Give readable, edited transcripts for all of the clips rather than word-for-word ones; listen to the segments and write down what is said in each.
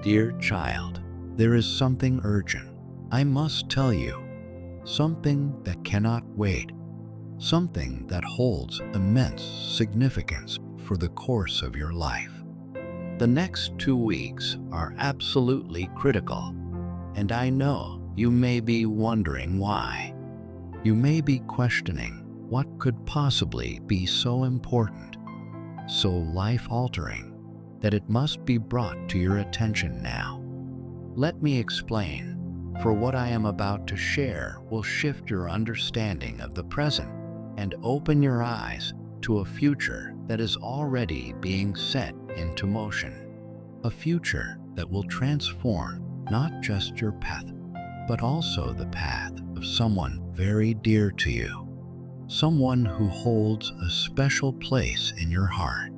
Dear child, there is something urgent. I must tell you. Something that cannot wait. Something that holds immense significance for the course of your life. The next 2 weeks are absolutely critical, and I know you may be wondering why. You may be questioning what could possibly be so important, so life-altering, that it must be brought to your attention now. Let me explain, for what I am about to share will shift your understanding of the present and open your eyes to a future that is already being set into motion. A future that will transform not just your path, but also the path of someone very dear to you. Someone who holds a special place in your heart.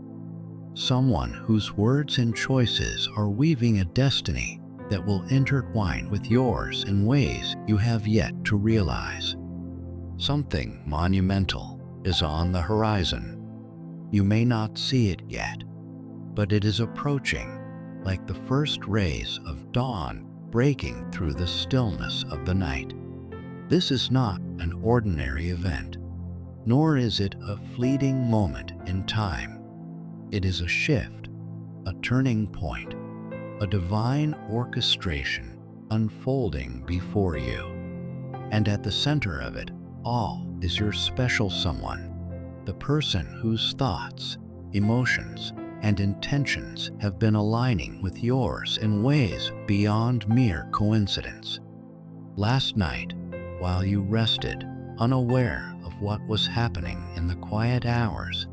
Someone whose words and choices are weaving a destiny that will intertwine with yours in ways you have yet to realize. Something monumental is on the horizon. You may not see it yet, but it is approaching, like the first rays of dawn breaking through the stillness of the night. This is not an ordinary event, nor is it a fleeting moment in time. It is a shift, a turning point, a divine orchestration unfolding before you. And at the center of it all is your special someone, the person whose thoughts, emotions, and intentions have been aligning with yours in ways beyond mere coincidence. Last night, while you rested, unaware of what was happening in the quiet hours,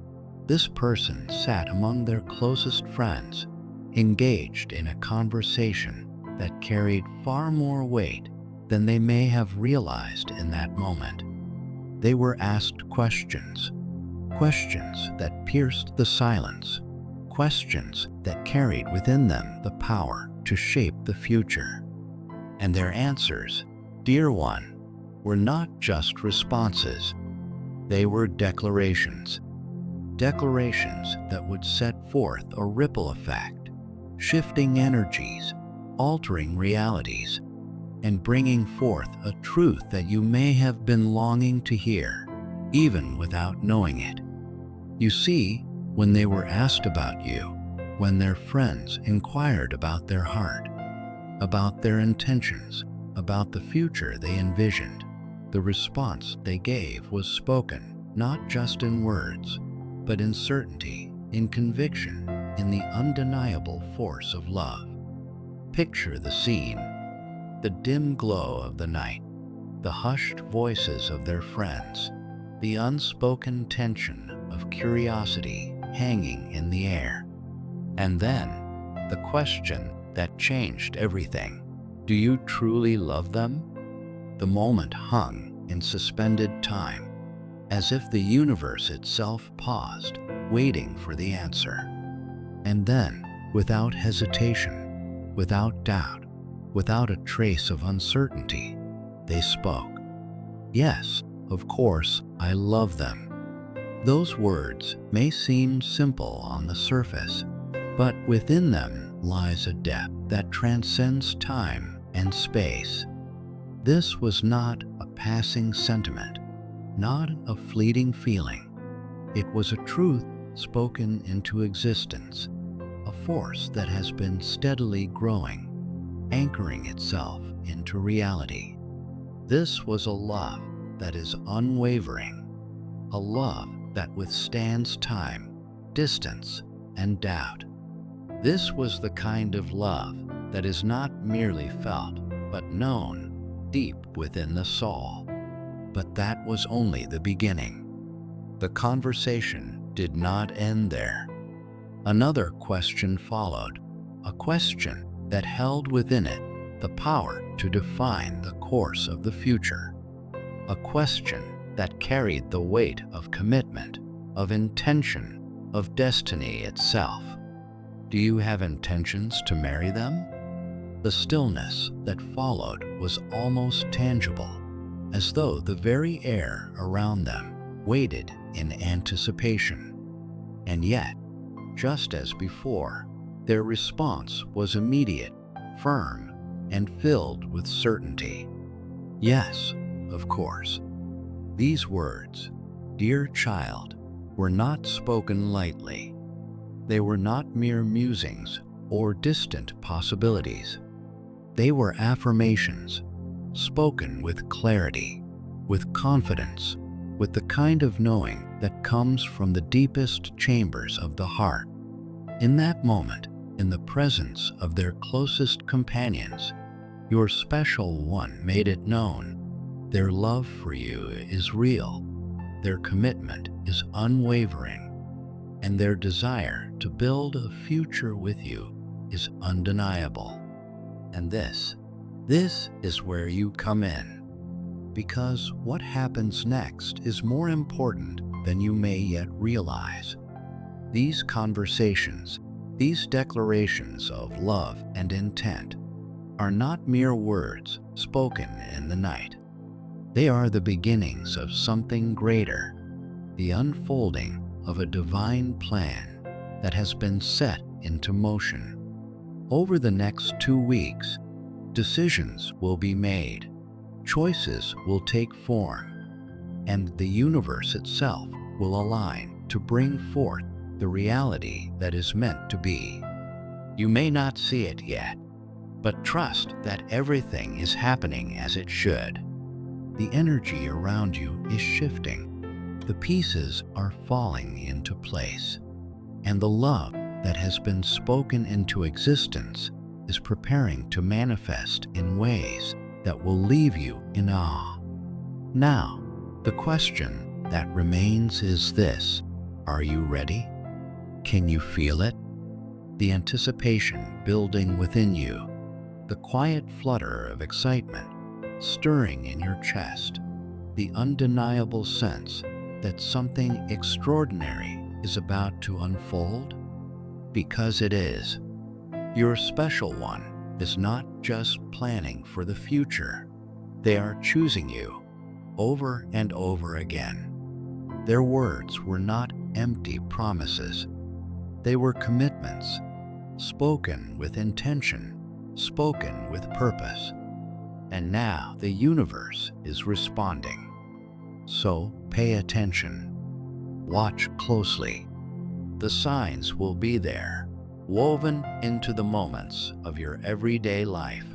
this person sat among their closest friends, engaged in a conversation that carried far more weight than they may have realized in that moment. They were asked questions that pierced the silence, questions that carried within them the power to shape the future. And their answers, dear one, were not just responses. They were declarations that would set forth a ripple effect, shifting energies, altering realities, and bringing forth a truth that you may have been longing to hear, even without knowing it. You see, when they were asked about you, when their friends inquired about their heart, about their intentions, about the future they envisioned, the response they gave was spoken not just in words, but in certainty, in conviction, in the undeniable force of love. Picture the scene: the dim glow of the night, the hushed voices of their friends, the unspoken tension of curiosity hanging in the air. And then, the question that changed everything: do you truly love them? The moment hung in suspended time, as if the universe itself paused, waiting for the answer. And then, without hesitation, without doubt, without a trace of uncertainty, they spoke. Yes, of course, I love them. Those words may seem simple on the surface, but within them lies a depth that transcends time and space. This was not a passing sentiment, not a fleeting feeling. It was a truth spoken into existence, a force that has been steadily growing, anchoring itself into reality. This was a love that is unwavering, a love that withstands time, distance, and doubt. This was the kind of love that is not merely felt, but known deep within the soul. But that was only the beginning. The conversation did not end there. Another question followed, a question that held within it the power to define the course of the future. A question that carried the weight of commitment, of intention, of destiny itself. Do you have intentions to marry them? The stillness that followed was almost tangible, as though the very air around them waited in anticipation. And yet, just as before, their response was immediate, firm and filled with certainty. Yes, of course, these words, "Dear child," were not spoken lightly. They were not mere musings or distant possibilities. They were affirmations, spoken with clarity, with confidence, with the kind of knowing that comes from the deepest chambers of the heart. In that moment, in the presence of their closest companions, your special one made it known. Their love for you is real, their commitment is unwavering, and their desire to build a future with you is undeniable. And this is where you come in. Because what happens next is more important than you may yet realize. These conversations, these declarations of love and intent, are not mere words spoken in the night. They are the beginnings of something greater, the unfolding of a divine plan that has been set into motion. Over the next 2 weeks, decisions will be made, choices will take form, and the universe itself will align to bring forth the reality that is meant to be. You may not see it yet, but trust that everything is happening as it should. The energy around you is shifting. The pieces are falling into place, and the love that has been spoken into existence is preparing to manifest in ways that will leave you in awe. Now, the question that remains is this: are you ready? Can you feel it? The anticipation building within you, the quiet flutter of excitement stirring in your chest, the undeniable sense that something extraordinary is about to unfold? Because it is. Your special one is not just planning for the future. They are choosing you over and over again. Their words were not empty promises. They were commitments, spoken with intention, spoken with purpose. And now the universe is responding. So pay attention. Watch closely. The signs will be there, woven into the moments of your everyday life.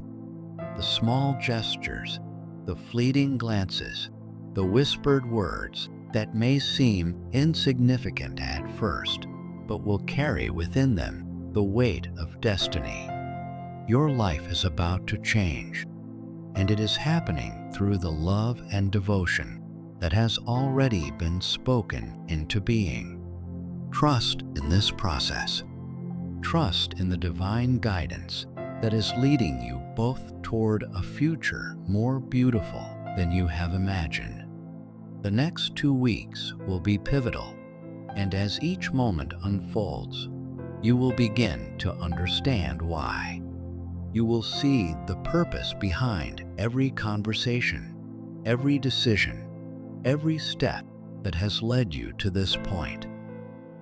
The small gestures, the fleeting glances, the whispered words that may seem insignificant at first, but will carry within them the weight of destiny. Your life is about to change, and it is happening through the love and devotion that has already been spoken into being. Trust in this process. Trust in the divine guidance that is leading you both toward a future more beautiful than you have imagined. The next 2 weeks will be pivotal, and as each moment unfolds, you will begin to understand why. You will see the purpose behind every conversation, every decision, every step that has led you to this point.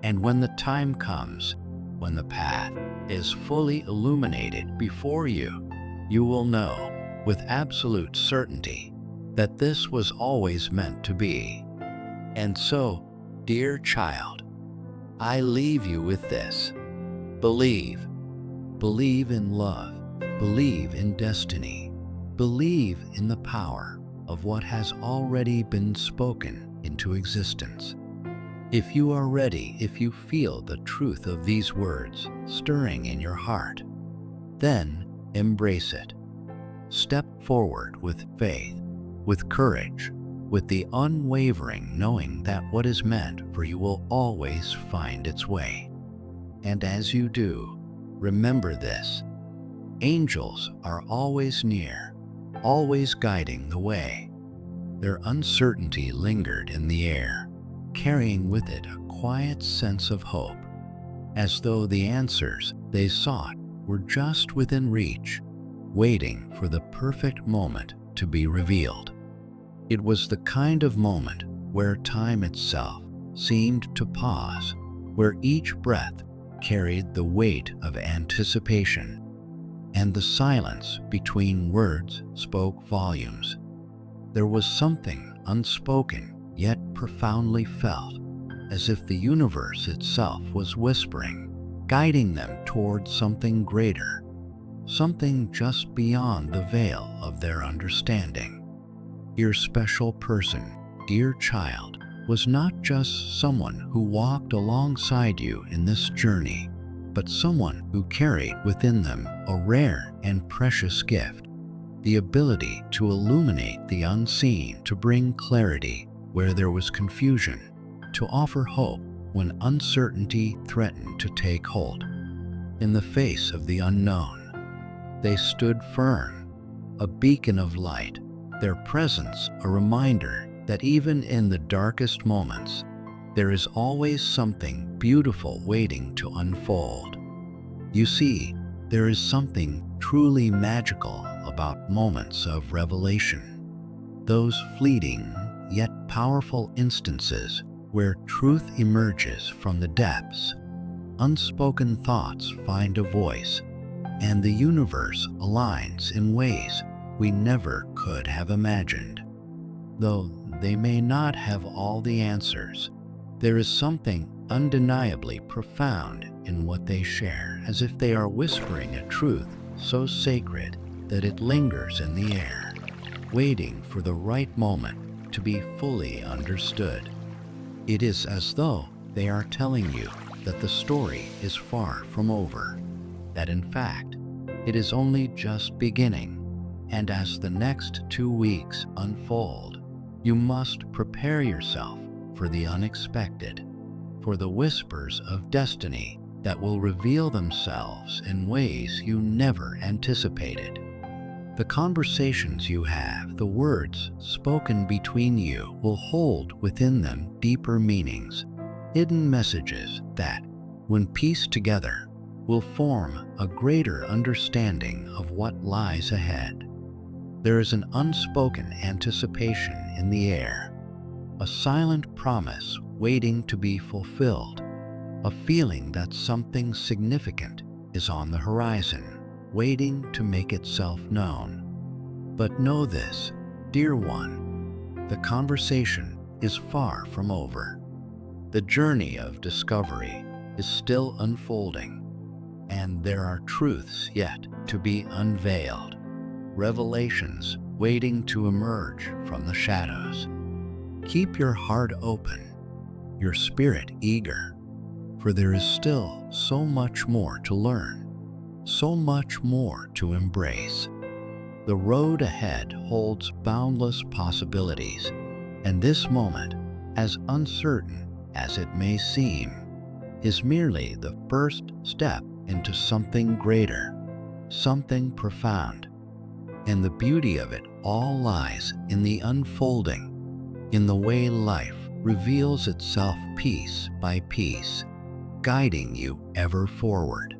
And when the time comes, when the path is fully illuminated before you, you will know with absolute certainty that this was always meant to be. And so, dear child, I leave you with this. Believe. Believe in love. Believe in destiny. Believe in the power of what has already been spoken into existence. If you are ready, if you feel the truth of these words stirring in your heart, then embrace it. Step forward with faith, with courage, with the unwavering knowing that what is meant for you will always find its way. And as you do, remember this: angels are always near, always guiding the way. Their uncertainty lingered in the air, carrying with it a quiet sense of hope, as though the answers they sought were just within reach, waiting for the perfect moment to be revealed. It was the kind of moment where time itself seemed to pause, where each breath carried the weight of anticipation. and the silence between words spoke volumes. There was something unspoken yet profoundly felt, as if the universe itself was whispering, guiding them towards something greater, something just beyond the veil of their understanding. Your special person, dear child, was not just someone who walked alongside you in this journey, but someone who carried within them a rare and precious gift, the ability to illuminate the unseen, to bring clarity where there was confusion, to offer hope when uncertainty threatened to take hold. In the face of the unknown, they stood firm, a beacon of light, their presence a reminder that even in the darkest moments, there is always something beautiful waiting to unfold. You see, there is something truly magical about moments of revelation, those fleeting yet powerful instances where truth emerges from the depths, unspoken thoughts find a voice, and the universe aligns in ways we never could have imagined. Though they may not have all the answers, there is something undeniably profound in what they share, as if they are whispering a truth so sacred that it lingers in the air, waiting for the right moment to be fully understood. It is as though they are telling you that the story is far from over, that in fact, it is only just beginning, and as the next 2 weeks unfold, you must prepare yourself for the unexpected, for the whispers of destiny that will reveal themselves in ways you never anticipated. The conversations you have, the words spoken between you, will hold within them deeper meanings, hidden messages that, when pieced together, will form a greater understanding of what lies ahead. There is an unspoken anticipation in the air, a silent promise waiting to be fulfilled, a feeling that something significant is on the horizon, waiting to make itself known. But know this, dear one, the conversation is far from over. The journey of discovery is still unfolding, and there are truths yet to be unveiled, revelations waiting to emerge from the shadows. Keep your heart open, your spirit eager, for there is still so much more to learn, so much more to embrace. The road ahead holds boundless possibilities, and this moment, as uncertain as it may seem, is merely the first step into something greater, something profound. And the beauty of it all lies in the unfolding, in the way life reveals itself piece by piece, guiding you ever forward.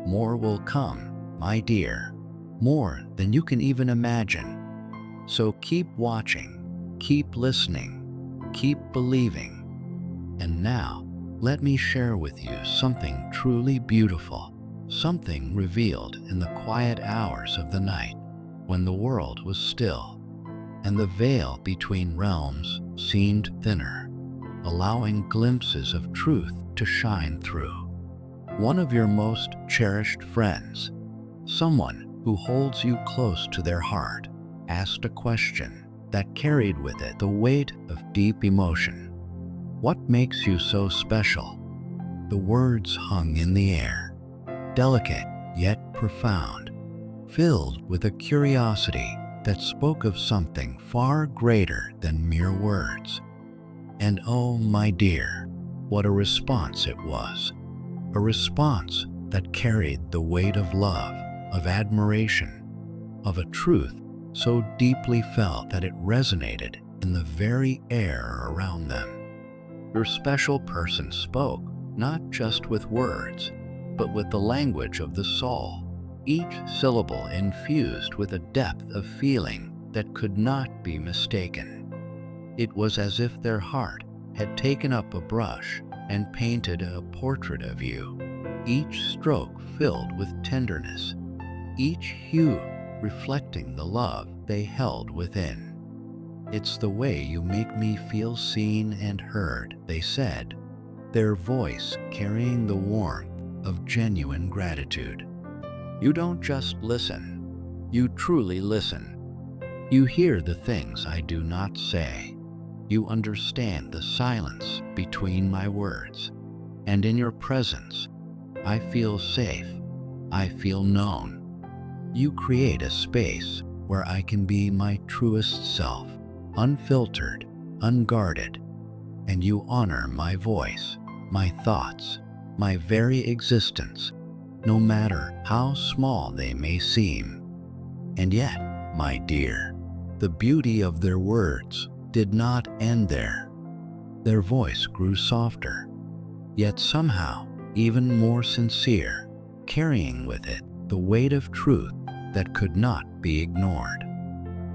More will come, my dear, more than you can even imagine. So keep watching, keep listening, keep believing. And now, let me share with you something truly beautiful, something revealed in the quiet hours of the night, when the world was still, and the veil between realms seemed thinner, allowing glimpses of truth to shine through. One of your most cherished friends, someone who holds you close to their heart, asked a question that carried with it the weight of deep emotion. What makes you so special? The words hung in the air, delicate yet profound, filled with a curiosity that spoke of something far greater than mere words. And oh, my dear, what a response it was. A response that carried the weight of love, of admiration, of a truth so deeply felt that it resonated in the very air around them. Your special person spoke not just with words, but with the language of the soul, each syllable infused with a depth of feeling that could not be mistaken. It was as if their heart had taken up a brush and painted a portrait of you, each stroke filled with tenderness, each hue reflecting the love they held within. "It's the way you make me feel seen and heard," they said, their voice carrying the warmth of genuine gratitude. "You don't just listen, you truly listen. You hear the things I do not say. You understand the silence between my words. And in your presence, I feel safe. I feel known. You create a space where I can be my truest self, unfiltered, unguarded. And you honor my voice, my thoughts, my very existence, no matter how small they may seem. And yet, my dear, the beauty of their words did not end there. Their voice grew softer, yet somehow even more sincere, carrying with it the weight of truth that could not be ignored.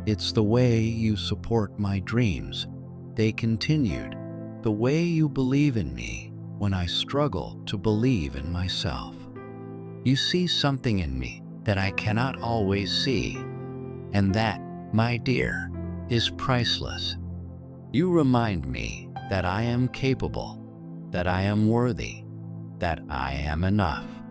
"It's the way you support my dreams," they continued, "the way you believe in me when I struggle to believe in myself. You see something in me that I cannot always see, and that, my dear, is priceless. You remind me that I am capable, that I am worthy, that I am enough."